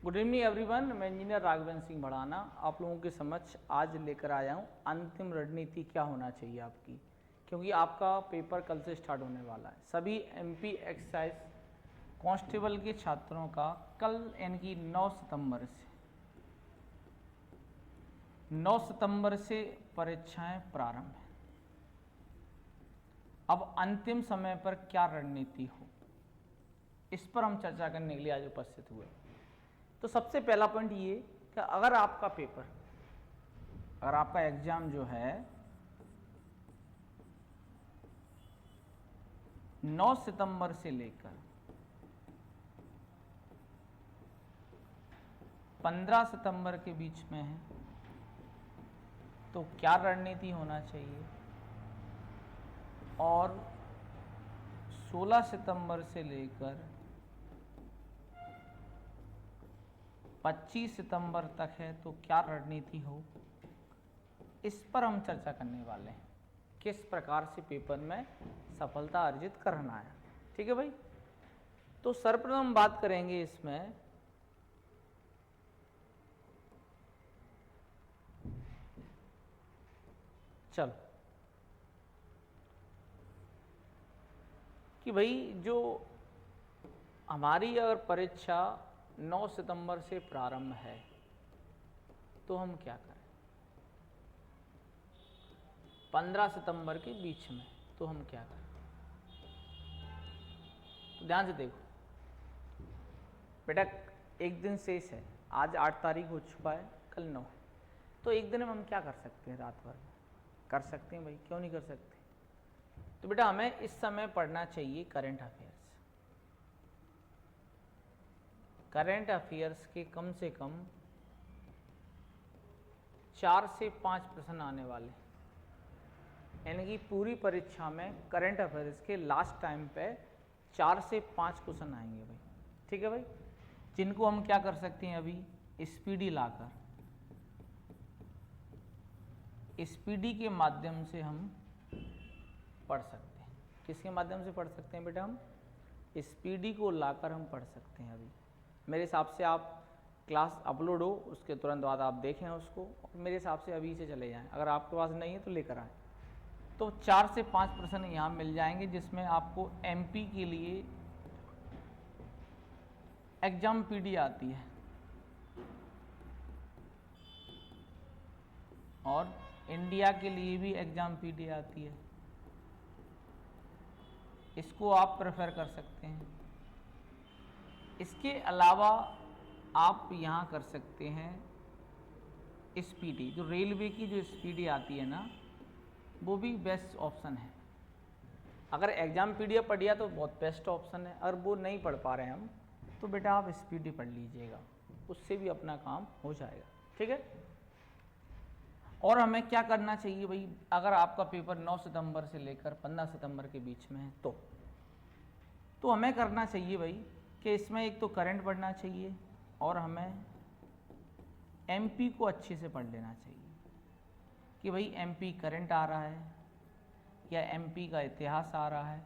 Good evening everyone, मैं engineer Raghavendra Singh Bhadana आप लोगों के समक्ष आज लेकर आया हूँ अंतिम रणनीति क्या होना चाहिए आपकी, क्योंकि आपका पेपर कल से स्टार्ट होने वाला है। सभी एमपी एक्साइज कांस्टेबल के छात्रों का कल यानी कि 9 सितंबर से परीक्षाएं प्रारंभ हैं। अब अंतिम समय पर क्या रणनीति हो, इस पर हम चर्चा करने के लिए आज उपस्थित हुए। तो सबसे पहला पॉइंट ये कि अगर आपका एग्जाम जो है 9 सितंबर से लेकर 15 सितंबर के बीच में है, तो क्या रणनीति होना चाहिए, और 16 सितंबर से लेकर 25 सितंबर तक है तो क्या रणनीति हो, इस पर हम चर्चा करने वाले हैं। किस प्रकार से पेपर में सफलता अर्जित करना है। ठीक है भाई। तो सर्वप्रथम बात करेंगे इसमें चलो कि भाई जो हमारी अगर परीक्षा 9 सितंबर से प्रारंभ है तो हम क्या करें, 15 सितंबर के बीच में तो हम क्या करें। तो ध्यान से देखो बेटा, एक दिन शेष है, आज 8 तारीख हो चुका है, कल 9 है, तो एक दिन में हम क्या कर सकते हैं, रात भर में कर सकते हैं भाई, क्यों नहीं कर सकते। तो बेटा हमें इस समय पढ़ना चाहिए करंट अफेयर्स। करंट अफेयर्स के कम से कम 4 से 5 प्रश्न आने वाले, यानी कि पूरी परीक्षा में करंट अफेयर्स के लास्ट टाइम पे 4 से 5 क्वेश्चन आएंगे भाई। ठीक है भाई, जिनको हम क्या कर सकते हैं, अभी स्पीडी लाकर स्पीडी के माध्यम से हम पढ़ सकते हैं। किसके माध्यम से पढ़ सकते हैं बेटा, हम स्पीडी को लाकर हम पढ़ सकते हैं। अभी मेरे हिसाब से आप क्लास अपलोड हो उसके तुरंत बाद आप देखें उसको, और मेरे हिसाब से अभी से चले जाएं। अगर आपके पास नहीं है तो लेकर आएँ। तो 4 से 5 प्रश्न यहाँ मिल जाएंगे, जिसमें आपको एमपी के लिए एग्जाम पीडी आती है और इंडिया के लिए भी एग्जाम पीडी आती है, इसको आप प्रेफर कर सकते हैं। इसके अलावा आप यहाँ कर सकते हैं स्पीडी, जो रेलवे की जो स्पीडी आती है ना, वो भी बेस्ट ऑप्शन है। अगर एग्जाम पीडीएफ पढ़ लिया तो बहुत बेस्ट ऑप्शन है। अगर वो नहीं पढ़ पा रहे हैं हम, तो बेटा आप स्पीडी पढ़ लीजिएगा, उससे भी अपना काम हो जाएगा। ठीक है। और हमें क्या करना चाहिए भाई, अगर आपका पेपर 9 सितंबर से लेकर 15 सितंबर के बीच में है तो हमें करना चाहिए भाई कि इसमें एक तो करंट पढ़ना चाहिए, और हमें एमपी को अच्छे से पढ़ लेना चाहिए कि भाई एमपी करंट आ रहा है, या एमपी का इतिहास आ रहा है,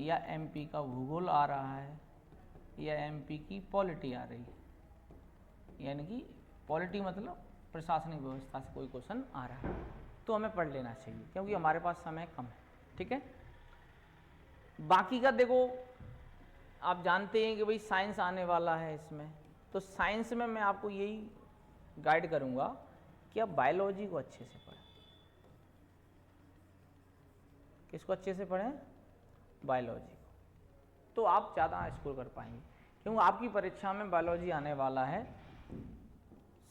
या एमपी का भूगोल आ रहा है, या एमपी की पॉलिटी आ रही है। यानी कि पॉलिटी मतलब प्रशासनिक व्यवस्था से कोई क्वेश्चन आ रहा है, तो हमें पढ़ लेना चाहिए, क्योंकि हमारे पास समय कम है। ठीक है। बाकी का देखो, आप जानते हैं कि भाई साइंस आने वाला है इसमें, तो साइंस में मैं आपको यही गाइड करूंगा कि आप बायोलॉजी को अच्छे से पढ़ें। किसको अच्छे से पढ़ें, बायोलॉजी को, तो आप ज़्यादा स्कोर कर पाएंगे। क्योंकि आपकी परीक्षा में बायोलॉजी आने वाला है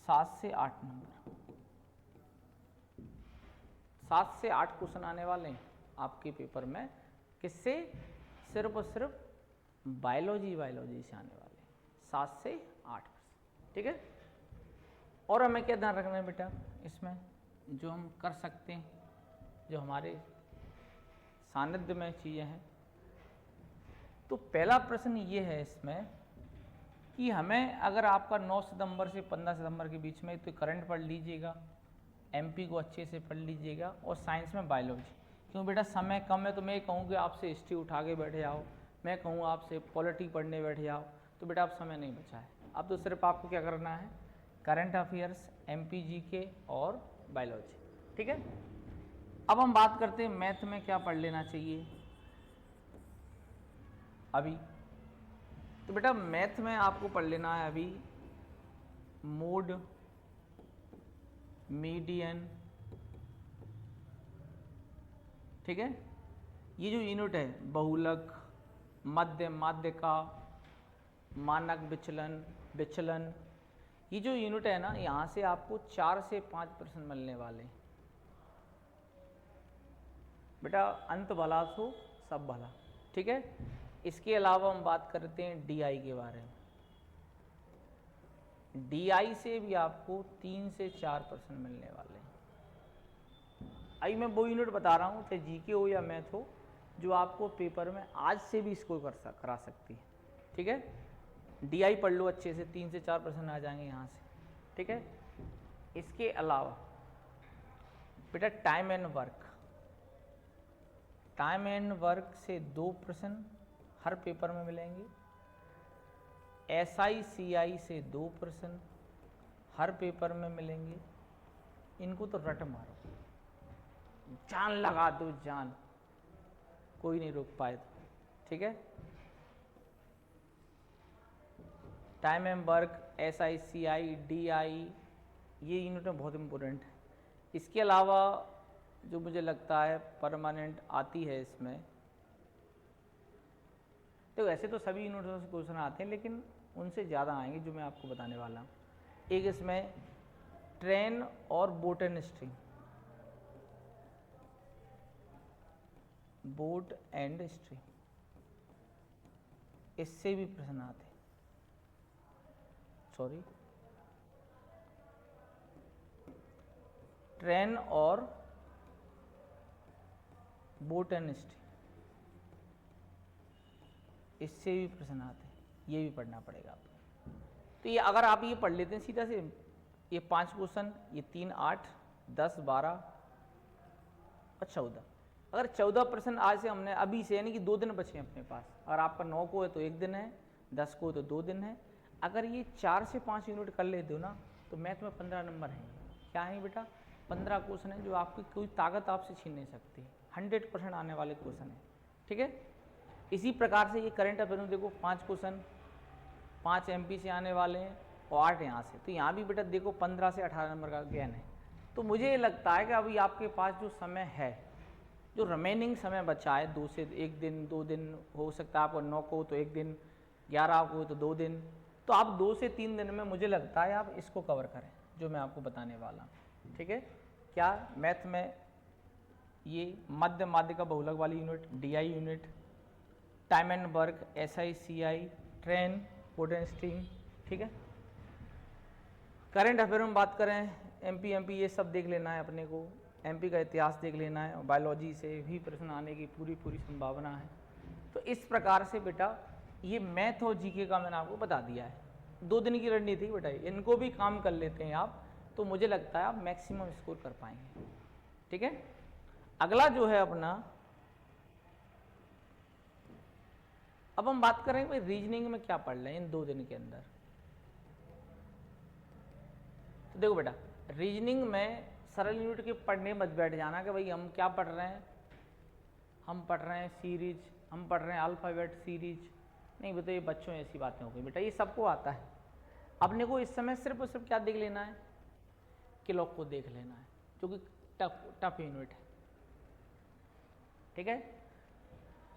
7 से 8 नंबर, 7 से 8 क्वेश्चन आने वाले हैं आपके पेपर में। किससे, सिर्फ और सिर्फ बायोलॉजी से आने वाले हैं 7 से 8। ठीक है। और हमें क्या ध्यान रखना है बेटा, इसमें जो हम कर सकते हैं, जो हमारे सानिध्य में चीज़ें हैं, तो पहला प्रश्न ये है इसमें कि हमें, अगर आपका 9 सितंबर से 15 सितंबर के बीच में, तो करंट पढ़ लीजिएगा, एमपी को अच्छे से पढ़ लीजिएगा, और साइंस में बायोलॉजी। क्यों बेटा समय कम है, तो मैं कहूँ कि आपसे हिस्ट्री उठा के बैठे जाओ, मैं कहूँ आपसे पॉलिटी पढ़ने बैठ जाओ, तो बेटा आप समय नहीं बचा है। अब तो सिर्फ आपको क्या करना है, करंट अफेयर्स, MPGK और बायोलॉजी, ठीक है। अब हम बात करते हैं मैथ में क्या पढ़ लेना चाहिए अभी। तो बेटा मैथ में आपको पढ़ लेना है अभी मोड, मीडियन, ठीक है। ये जो यूनिट है बहुलक, मध्य, माध्यिका, मानक विचलन, विचलन, ये जो यूनिट है ना, यहाँ से आपको 4 से 5 प्रश्न मिलने वाले। बेटा अंत भला सो सब भला, ठीक है। इसके अलावा हम बात करते हैं DI के बारे में। DI से भी आपको 3 से 4 प्रश्न मिलने वाले हैं। अभी मैं वो यूनिट बता रहा हूँ, चाहे GK हो या मैथ हो, जो आपको पेपर में आज से भी स्कोर करा सकती है, ठीक है। DI पढ़ लो अच्छे से, 3 से 4 प्रश्न आ जाएंगे यहाँ से, ठीक है। इसके अलावा बेटा time and work, time and work से 2 प्रश्न हर पेपर में मिलेंगे। SI/CI से 2 प्रश्न हर पेपर में मिलेंगे। इनको तो रट मारो, जान लगा दो, जान, कोई नहीं रोक पाए तो, ठीक है। Time and work, SI/CI, DI, ये यूनिट में बहुत इंपॉर्टेंट है। इसके अलावा जो मुझे लगता है परमानेंट आती है इसमें, तो वैसे तो सभी यूनिटों से क्वेश्चन आते हैं, लेकिन उनसे ज़्यादा आएंगे जो मैं आपको बताने वाला हूँ। एक इसमें ट्रेन और boat and string, boat and string, इससे भी प्रश्न आते हैं। सॉरी, ट्रेन और बोट एंड स्ट्रिंग, इससे भी प्रश्न आते हैं, ये भी पढ़ना पड़ेगा आपको। तो ये अगर आप ये पढ़ लेते हैं सीधा से, ये 5 क्वेश्चन, ये 3, 8, 10, 12 और 14, अगर 14 प्रश्न आज से हमने अभी से, यानी कि 2 दिन बचे हैं अपने पास। अगर आपका 9 को है तो 1 दिन है, 10 को तो 2 दिन है। अगर ये 4 से 5 यूनिट कर लेते हो ना, तो मैथ में 15 नंबर हैं। क्या है बेटा? 15 क्वेश्चन है जो आपकी कोई ताकत आपसे छीन नहीं सकती, 100% आने वाले क्वेश्चन है, ठीक है। इसी प्रकार से ये करंट अफेयर में देखो 5 क्वेश्चन, 5 MP से आने वाले हैं और 8 यहाँ से, तो यहाँ भी बेटा देखो 15 से 18 नंबर का ज्ञान है। तो मुझे ये लगता है कि अभी आपके पास जो समय है, जो रिमेनिंग समय बचा है, 2 से 1 दिन, 2 दिन हो सकता है आपको, 9 को तो 1 दिन, 11 को तो 2 दिन, तो आप 2 से 3 दिन में मुझे लगता है आप इसको कवर करें जो मैं आपको बताने वाला हूँ, ठीक है। क्या मैथ में ये मध्य माध्यिका बहुलक वाली unit, DI unit, time and work, SI/CI, train, boat and string, ठीक है। करंट अफेयर में बात करें, MP ये सब देख लेना है अपने को, MP का इतिहास देख लेना है, और बायोलॉजी से भी प्रश्न आने की पूरी संभावना है। तो इस प्रकार से बेटा ये मैथ और GK का मैंने आपको बता दिया है। 2 दिन की रणनीति बेटा, इनको भी काम कर लेते हैं आप, तो मुझे लगता है आप मैक्सिमम स्कोर कर पाएंगे, ठीक है। अगला जो है अपना, अब हम बात करें भाई रीजनिंग में क्या पढ़ लें इन 2 दिन के अंदर। तो देखो बेटा, रीजनिंग में सरल यूनिट के पढ़ने मत बैठ जाना कि भाई हम क्या पढ़ रहे हैं, हम पढ़ रहे हैं सीरीज, हम पढ़ रहे हैं अल्फ़ाबेट सीरीज, नहीं बेटा ये बच्चों ऐसी बातें हो गई बेटा, ये सबको आता है। अपने को इस समय सिर्फ और सिर्फ क्या देख लेना है, क्लॉक को देख लेना है, जो कि टफ यूनिट है, ठीक है।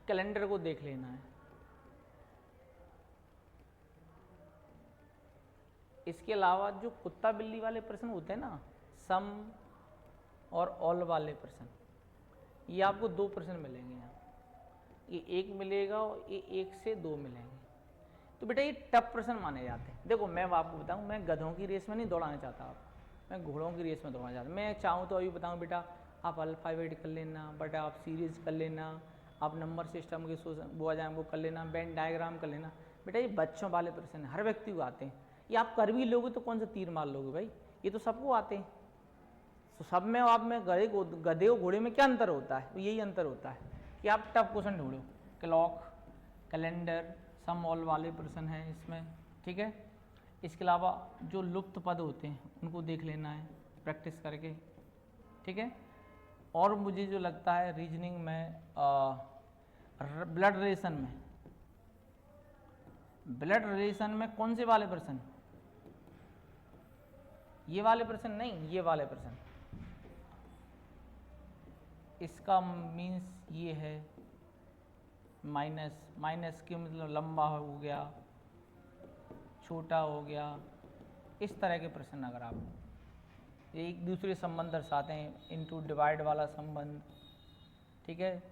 कैलेंडर को देख लेना है। इसके अलावा जो कुत्ता बिल्ली वाले प्रश्न होते हैं ना, सम और ऑल वाले प्रश्न, ये आपको 2 प्रश्न मिलेंगे यहाँ, ये 1 मिलेगा और ये 1 से 2 मिलेंगे। तो बेटा ये टफ प्रश्न माने जाते हैं। देखो मैं आपको बताऊं, मैं गधों की रेस में नहीं दौड़ाना चाहता आप, मैं घोड़ों की रेस में दौड़ाना चाहता। मैं चाहूँ तो अभी बताऊँ बेटा, आप अल्फ़ाबेट कर लेना बेटा, आप सीरीज कर लेना, आप नंबर सिस्टम के वो आ जाए वो कर लेना, वेन डायग्राम कर लेना। बेटा ये बच्चों वाले प्रश्न हर व्यक्ति को आते हैं, ये आप कर भी लोगे तो कौन सा तीर मार लोगे भाई, ये तो सबको आते हैं। तो सब में आप में गधे और घोड़े में क्या अंतर होता है? यही अंतर होता है कि आप टफ क्वेश्चन ढूंढो। क्लॉक, कैलेंडर, सम ऑल वाले प्रश्न हैं इसमें, ठीक है। इसके अलावा जो लुप्त पद होते हैं उनको देख लेना है प्रैक्टिस करके, ठीक है। और मुझे जो लगता है रीजनिंग में ब्लड रिलेशन में कौन से वाले प्रश्न, ये वाले प्रश्न नहीं, ये वाले प्रश्न, इसका मीन्स ये है माइनस के मतलब लंबा हो गया, छोटा हो गया, इस तरह के प्रश्न अगर आप एक दूसरे संबंध दर्शाते हैं, इनटू डिवाइड वाला संबंध, ठीक है,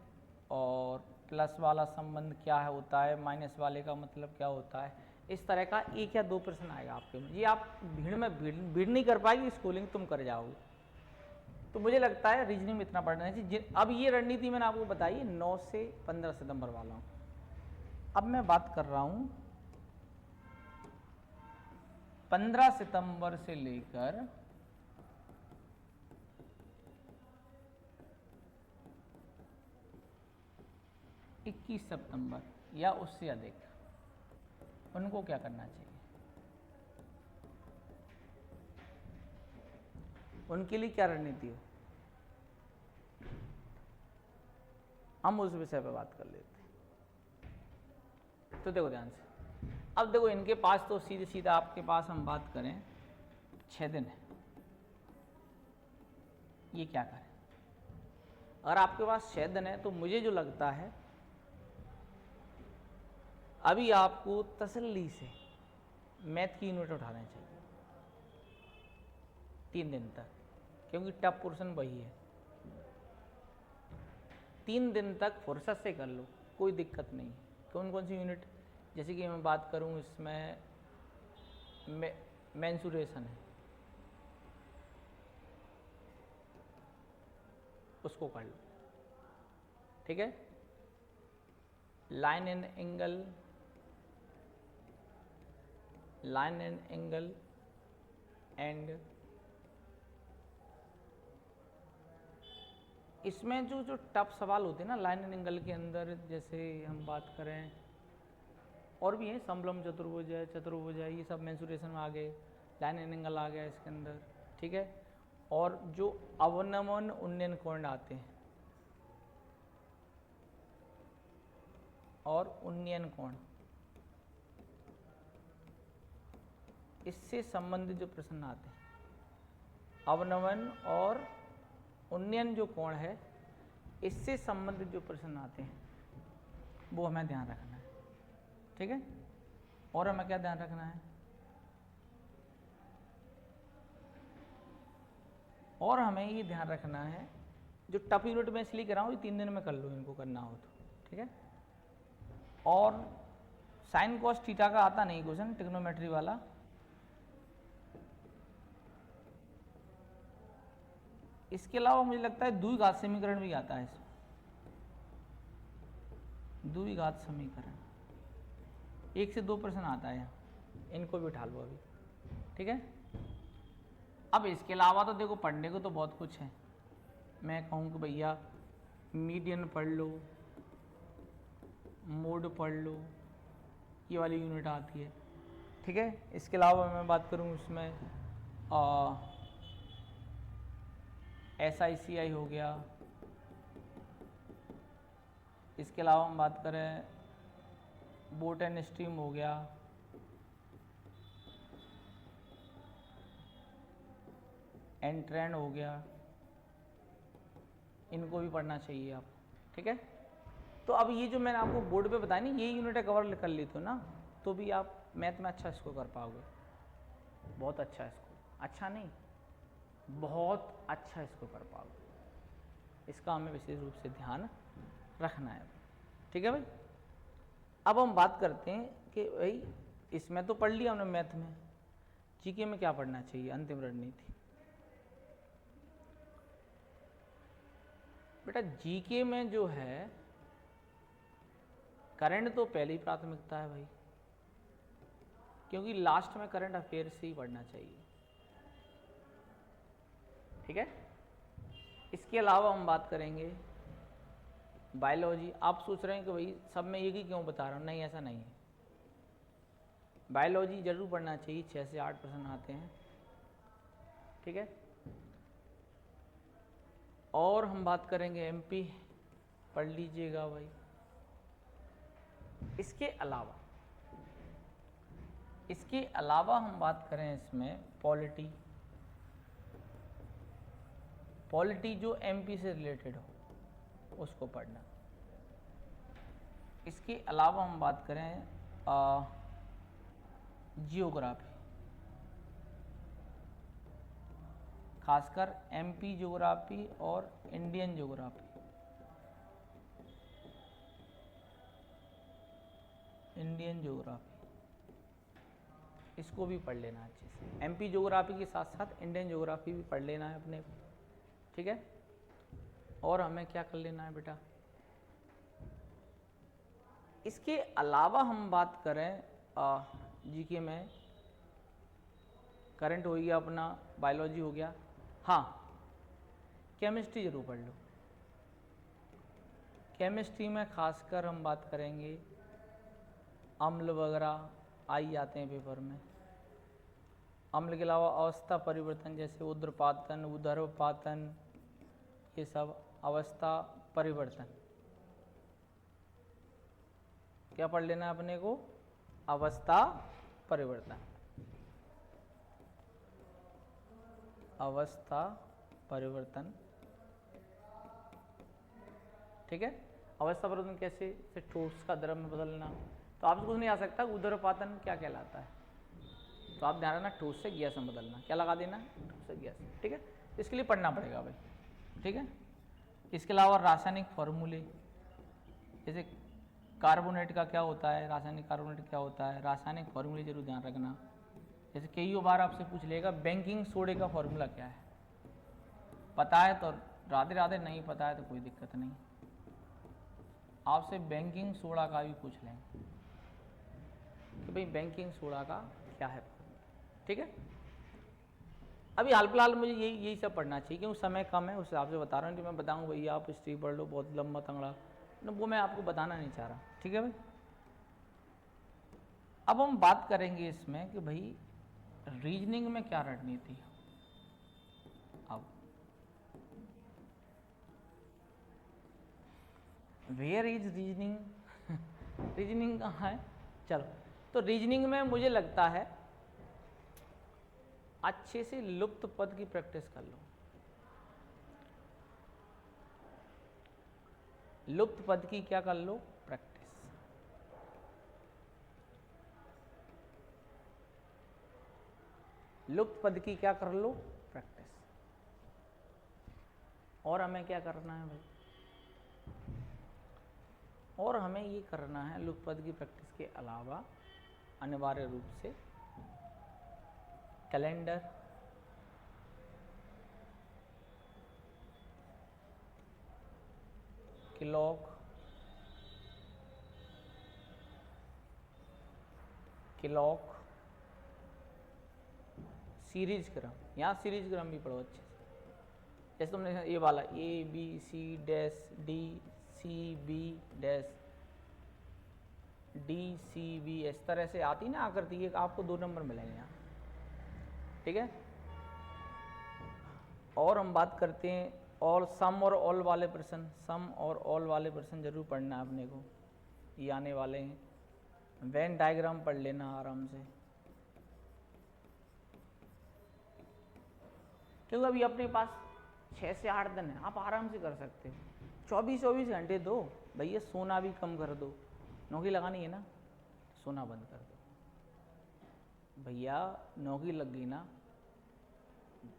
और प्लस वाला संबंध क्या है होता है, माइनस वाले का मतलब क्या होता है, इस तरह का 1 या 2 प्रश्न आएगा आपके में। ये आप भीड़ में भीड़ नहीं कर पाएगी, स्कूलिंग तुम कर जाओगे। तो मुझे लगता है रीजनिंग में इतना पढ़ना चाहिए। अब ये रणनीति मैंने आपको बताई 9 से 15 सितंबर वाला हूँ। अब मैं बात कर रहा हूँ 15 सितंबर से लेकर 21 सितंबर या उससे अधिक, उनको क्या करना चाहिए, उनके लिए क्या रणनीति हो, हम उस विषय पे बात कर लेते हैं। तो देखो ध्यान से, अब देखो इनके पास तो सीधे सीधा आपके पास हम बात करें 6 दिन है, ये क्या करें। अगर आपके पास 6 दिन है तो मुझे जो लगता है अभी आपको तसल्ली से मैथ की यूनिट उठाना चाहिए 3 दिन तक, क्योंकि टफ पोर्शन वही है। 3 दिन तक फुर्सत से कर लो, कोई दिक्कत नहीं है। कौन कौन सी यूनिट, जैसे कि मैं बात करूं इसमें मेंसुरेशन है, उसको कर लो, ठीक है। लाइन एंड एंगल एंड इसमें जो टफ सवाल होते हैं ना लाइन एंड एंगल के अंदर, जैसे हम बात करें और भी है, समलंब चतुर्भुज है, ये सब मेंसुरेशन में आ गए, लाइन एंड एंगल आ गया इसके अंदर, ठीक है। और जो अवनमन उन्नयन कोण आते हैं और उन्नयन कोण, इससे संबंधित जो प्रश्न आते हैं, अवनमन और उन्नयन जो कोण है इससे संबंधित जो प्रश्न आते हैं वो हमें ध्यान रखना है, ठीक है। और हमें क्या ध्यान रखना है, और हमें ये ध्यान रखना है जो टफ यूनिट में इसलिए कर रहा हूँ, 3 दिन में कर लो इनको करना हो तो, ठीक है। और साइन कॉस थीटा का आता नहीं क्वेश्चन, ट्रिग्नोमेट्री वाला, इसके अलावा मुझे लगता है द्विघात समीकरण भी आता है इसमें, द्विघात समीकरण 1 से 2 प्रश्न आता है, इनको भी उठा लो अभी, ठीक है। अब इसके अलावा तो देखो पढ़ने को तो बहुत कुछ है, मैं कहूँ कि भैया मीडियन पढ़ लो, मोड पढ़ लो, ये वाली यूनिट आती है, ठीक है। इसके अलावा मैं बात करूँ इसमें SICI हो गया, इसके अलावा हम बात करें बोट एंड स्ट्रीम हो गया, एंड ट्रेंड हो गया, इनको भी पढ़ना चाहिए आप, ठीक है। तो अब ये जो मैंने आपको बोर्ड पे बताया ना, ये यूनिटें कवर कर ली तो ना, तो भी आप मैथ में अच्छा स्कोर कर पाओगे, बहुत अच्छा स्कोर, अच्छा नहीं बहुत अच्छा स्कोर कर पाओगे। इसका हमें विशेष रूप से ध्यान रखना है, ठीक है भाई। अब हम बात करते हैं कि भाई इसमें तो पढ़ लिया हमने मैथ में, जीके में क्या पढ़ना चाहिए, अंतिम रणनीति। बेटा जीके में जो है करंट तो पहली प्राथमिकता है भाई, क्योंकि लास्ट में करंट अफेयर से ही पढ़ना चाहिए, ठीक है। इसके अलावा हम बात करेंगे बायोलॉजी। आप सोच रहे हैं कि भाई सब में एक ही क्यों बता रहा हूँ, नहीं ऐसा नहीं है। बायोलॉजी जरूर पढ़ना चाहिए, 6 से 8 प्रश्न आते हैं, ठीक है। और हम बात करेंगे एमपी, पढ़ लीजिएगा भाई। इसके अलावा हम बात करें इसमें पॉलिटी जो एमपी से रिलेटेड हो उसको पढ़ना। इसके अलावा हम बात करें जियोग्राफी, खासकर एमपी ज्योग्राफी और इंडियन ज्योग्राफी। इसको भी पढ़ लेना अच्छे से। एमपी ज्योग्राफी के साथ साथ इंडियन ज्योग्राफी भी पढ़ लेना है अपने को, ठीक है। और हमें क्या कर लेना है बेटा, इसके अलावा हम बात करें जीके में, करंट हो गया अपना, बायोलॉजी हो गया, हाँ केमिस्ट्री जरूर पढ़ लो। केमिस्ट्री में खासकर हम बात करेंगे अम्ल वगैरह आई जाते हैं पेपर में। अम्ल के अलावा अवस्था परिवर्तन जैसे ऊर्ध्वपातन, ऊर्ध्वपातन, ये सब अवस्था परिवर्तन क्या पढ़ लेना है अपने को, अवस्था परिवर्तन। ठीक है। अवस्था परिवर्तन कैसे, से ठोस का द्रव में बदलना। तो आपसे कुछ नहीं आ सकता ऊर्ध्वपातन क्या कहलाता है, तो आप ध्यान रखना ठोस से गैस में बदलना, क्या लगा देना, ठोस से गैस, ठीक है। इसके लिए पढ़ना पड़ेगा भाई, ठीक है। इसके अलावा रासायनिक फॉर्मूले, जैसे कार्बोनेट का क्या होता है, रासायनिक कार्बोनेट क्या होता है, रासायनिक फॉर्मूले जरूर ध्यान रखना। जैसे कई बार आपसे पूछ लेगा बेकिंग सोडे का फॉर्मूला क्या है, पता है तो राधे राधे, नहीं पता है तो कोई दिक्कत नहीं, आपसे बेकिंग सोडा का भी पूछ लेंगे कि भाई बेकिंग सोडा का क्या है, ठीक है। अभी हाल फिलहाल मुझे यही सब पढ़ना चाहिए क्योंकि समय कम है, उस हिसाब से बता रहा हूँ कि मैं बताऊँ भैया आप हिस्ट्री पढ़ लो बहुत लंबा तंगड़ा, वो मैं आपको बताना नहीं चाह रहा, ठीक है भाई। अब हम बात करेंगे इसमें कि भाई रीजनिंग में क्या रणनीति है। अब वेयर इज रीजनिंग, रीजनिंग कहाँ है, चलो। तो रीजनिंग में मुझे लगता है अच्छे से लुप्त पद की प्रैक्टिस कर लो। लुप्त पद की क्या कर लो, प्रैक्टिस। लुप्त पद की क्या कर लो, प्रैक्टिस। और हमें क्या करना है भाई, और हमें ये करना है लुप्त पद की प्रैक्टिस के अलावा अनिवार्य रूप से कैलेंडर, क्लॉक, सीरीज क्रम, यहाँ सीरीज क्रम भी पढ़ो अच्छे से। जैसे तुमने ये वाला ABCD, DCB इस तरह से आती ना आकृति, है आपको 2 नंबर मिलेंगे यहाँ, ठीक है। और हम बात करते हैं और सम और ऑल वाले प्रश्न, सम और ऑल वाले प्रश्न जरूर पढ़ना है अपने को, ये आने वाले हैं। वेन डायग्राम पढ़ लेना आराम से, क्योंकि अभी अपने पास 6 से 8 दिन है, आप आराम से कर सकते हो। 24 घंटे दो भैया, सोना भी कम कर दो, नौकरी लगानी है ना, सोना बंद कर दो भैया, नौकरी लग गई ना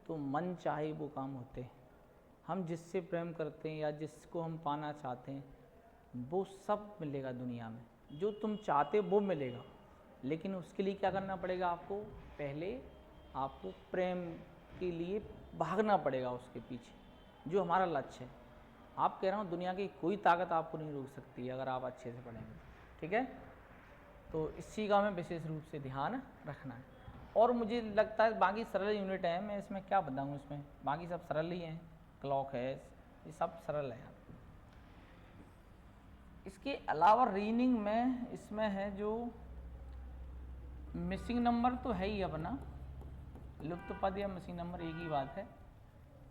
तो मन चाहे वो काम होते हैं। हम जिससे प्रेम करते हैं या जिसको हम पाना चाहते हैं वो सब मिलेगा दुनिया में, जो तुम चाहते वो मिलेगा, लेकिन उसके लिए क्या करना पड़ेगा आपको, पहले आपको प्रेम के लिए भागना पड़ेगा उसके पीछे, जो हमारा लक्ष्य है। आप कह रहा हूँ दुनिया की कोई ताकत आपको नहीं रोक सकती अगर आप अच्छे से पढ़ेंगे, ठीक है। तो इस चीज़ का हमें विशेष रूप से ध्यान रखना है। और मुझे लगता है बाकी सरल यूनिट है, मैं इसमें क्या बताऊँ, इसमें बाकी सब सरल ही हैं, क्लॉक है, ये सब सरल है। इसके अलावा रीजनिंग में इसमें है जो मिसिंग नंबर तो है ही अपना, लुप्त पद या मिसिंग नंबर एक ही बात है।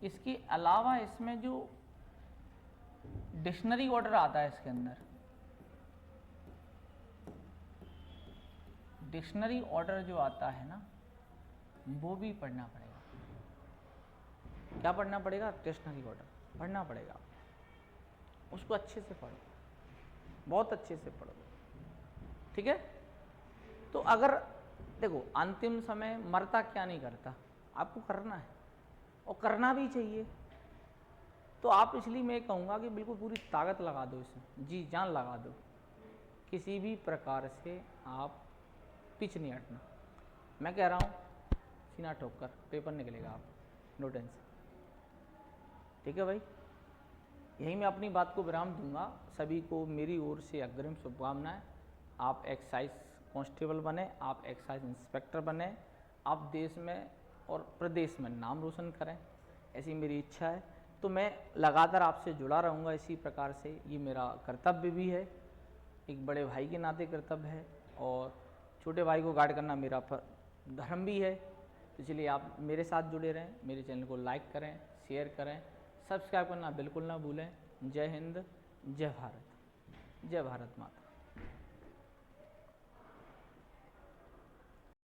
इसके अलावा इसमें जो डिक्शनरी ऑर्डर आता है, इसके अंदर डिक्शनरी ऑर्डर जो आता है ना, वो भी पढ़ना पड़ेगा। क्या पढ़ना पड़ेगा? डिक्शनरी ऑर्डर पढ़ना पड़ेगा। उसको अच्छे से पढ़ो, बहुत अच्छे से पढ़ो, ठीक है। तो अगर देखो, अंतिम समय मरता क्या नहीं करता, आपको करना है और करना भी चाहिए। तो आप, इसलिए मैं कहूँगा कि बिल्कुल पूरी ताकत लगा दो इसमें, जी जान लगा दो, किसी भी प्रकार से आप पीछे नहीं हटना। मैं कह रहा हूँ सीना ठोक कर पेपर निकलेगा, आप नो टेंशन, ठीक है भाई। यहीं मैं अपनी बात को विराम दूंगा। सभी को मेरी ओर से अग्रिम शुभकामनाएं। आप एक्साइज कांस्टेबल बने, आप एक्साइज इंस्पेक्टर बने, आप देश में और प्रदेश में नाम रोशन करें, ऐसी मेरी इच्छा है। तो मैं लगातार आपसे जुड़ा रहूँगा इसी प्रकार से। ये मेरा कर्तव्य भी है, एक बड़े भाई के नाते कर्तव्य है, और छोटे भाई को गाइड करना मेरा धर्म भी है। इसलिए आप मेरे साथ जुड़े रहें, मेरे चैनल को लाइक करें, शेयर करें, सब्सक्राइब करना बिल्कुल ना भूलें। जय हिंद, जय भारत, जय भारत माता।